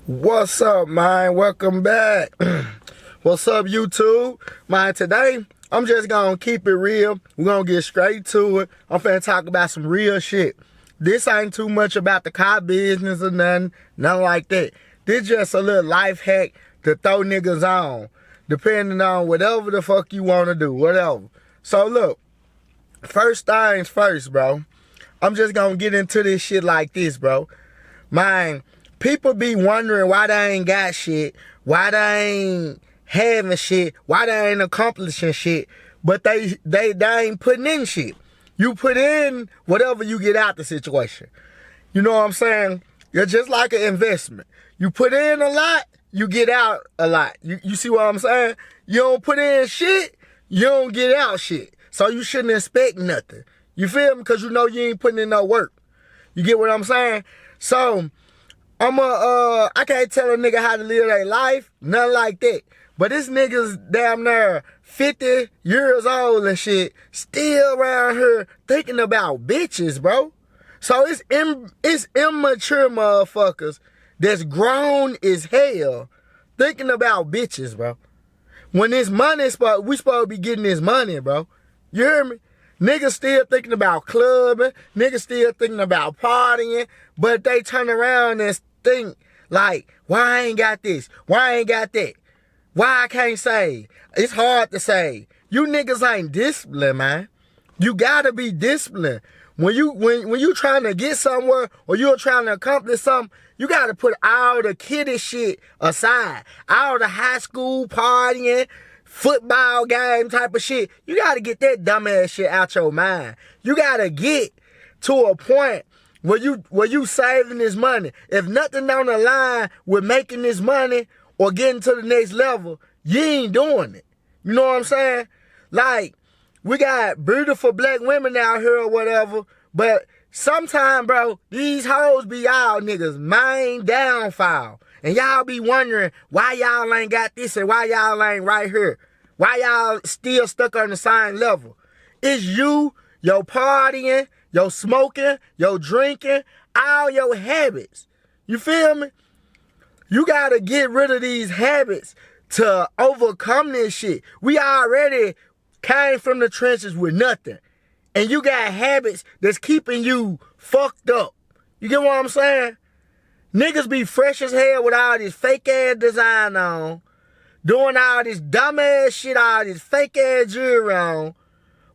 What's up, man? Welcome back. What's up, YouTube? Man, today, I'm just gonna keep it real. We're gonna get straight to it. I'm finna talk about some real shit. This ain't too much about the car business or nothing like that. This just a little life hack to throw niggas on, depending on whatever the fuck you wanna do, whatever. So look, first things first, bro. I'm just gonna get into this shit like this, bro. Man, people be wondering why they ain't got shit, why they ain't having shit, why they ain't accomplishing shit, but they ain't putting in shit. You put in whatever you get out the situation. You know what I'm saying? You're just like an investment. You put in a lot, you get out a lot. You see what I'm saying? You don't put in shit, you don't get out shit. So you shouldn't expect nothing. You feel me? Because you know you ain't putting in no work. You get what I'm saying? So, I can't tell a nigga how to live their life, nothing like that. But this nigga's damn near 50 years old and shit, still around here thinking about bitches, bro. So it's immature motherfuckers that's grown as hell thinking about bitches, bro. When this money, we supposed to be getting this money, bro. You hear me? Niggas still thinking about clubbing, niggas still thinking about partying, but they turn around and think like, why I ain't got this? Why I ain't got that? Why I can't save? It's hard to save. You niggas ain't disciplined, man. You gotta be disciplined. When you trying to get somewhere or you're trying to accomplish something, you gotta put all the kiddie shit aside. All the high school partying, football game type of shit. You gotta get that dumbass shit out your mind. You gotta get to a point where you saving this money. If nothing on the line with making this money or getting to the next level, you ain't doing it. You know what I'm saying? Like, we got beautiful black women out here or whatever, but sometimes, bro, these hoes be y'all niggas main downfall. And y'all be wondering why y'all ain't got this and why y'all ain't right here. Why y'all still stuck on the same level. It's you, your partying, your smoking, your drinking, all your habits. You feel me? You gotta get rid of these habits to overcome this shit. We already came from the trenches with nothing. And you got habits that's keeping you fucked up. You get what I'm saying? Niggas be fresh as hell with all this fake ass design on, doing all this dumb ass shit, all this fake ass jewelry on.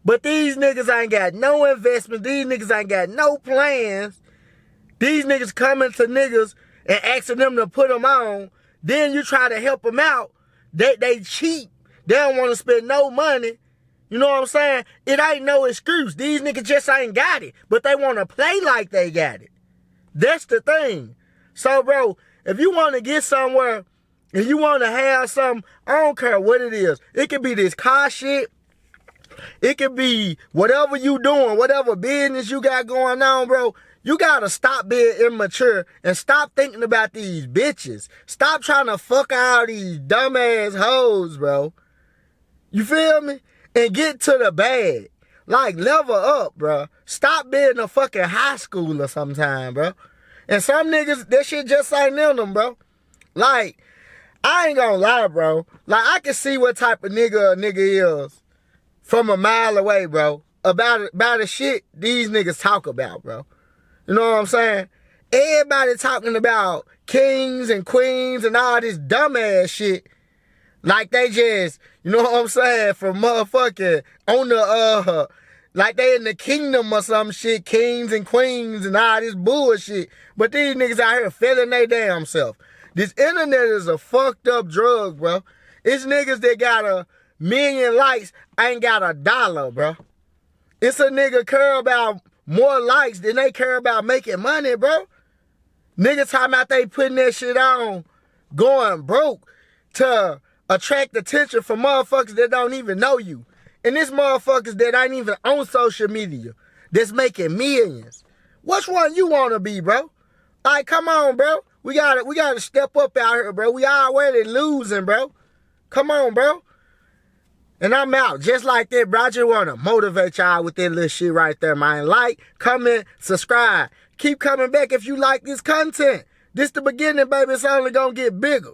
But these niggas ain't got no investment. These niggas ain't got no plans. These niggas coming to niggas and asking them to put them on. Then you try to help them out. They cheap. They don't want to spend no money. You know what I'm saying? It ain't no excuse. These niggas just ain't got it. But they want to play like they got it. That's the thing. So, bro, if you want to get somewhere and you want to have something, I don't care what it is. It could be this car shit. It could be whatever you doing, whatever business you got going on, bro. You got to stop being immature and stop thinking about these bitches. Stop trying to fuck all these dumbass hoes, bro. You feel me? And get to the bag. Like, level up, bro. Stop being a fucking high schooler sometime, bro. And some niggas, that shit just ain't in them, bro. Like, I ain't gonna lie, bro. Like, I can see what type of nigga a nigga is from a mile away, bro. About the shit these niggas talk about, bro. You know what I'm saying? Everybody talking about kings and queens and all this dumbass shit. Like they just, you know what I'm saying, from motherfucking on the, like they in the kingdom or some shit, kings and queens and all this bullshit. But these niggas out here feeling they damn self. This internet is a fucked up drug, bro. It's niggas that got 1 million likes, ain't got $1, bro. It's a nigga care about more likes than they care about making money, bro. Niggas talking about they putting that shit on, going broke to attract attention from motherfuckers that don't even know you. And this motherfuckers that ain't even on social media that's making millions. Which one you want to be, bro? Like, come on, bro. We gotta step up out here, bro. We already losing, bro. Come on, bro. And I'm out just like that, bro. I just want to motivate y'all with that little shit right there, man. Like, comment, subscribe. Keep coming back if you like this content. This the beginning, baby. It's only gonna get bigger.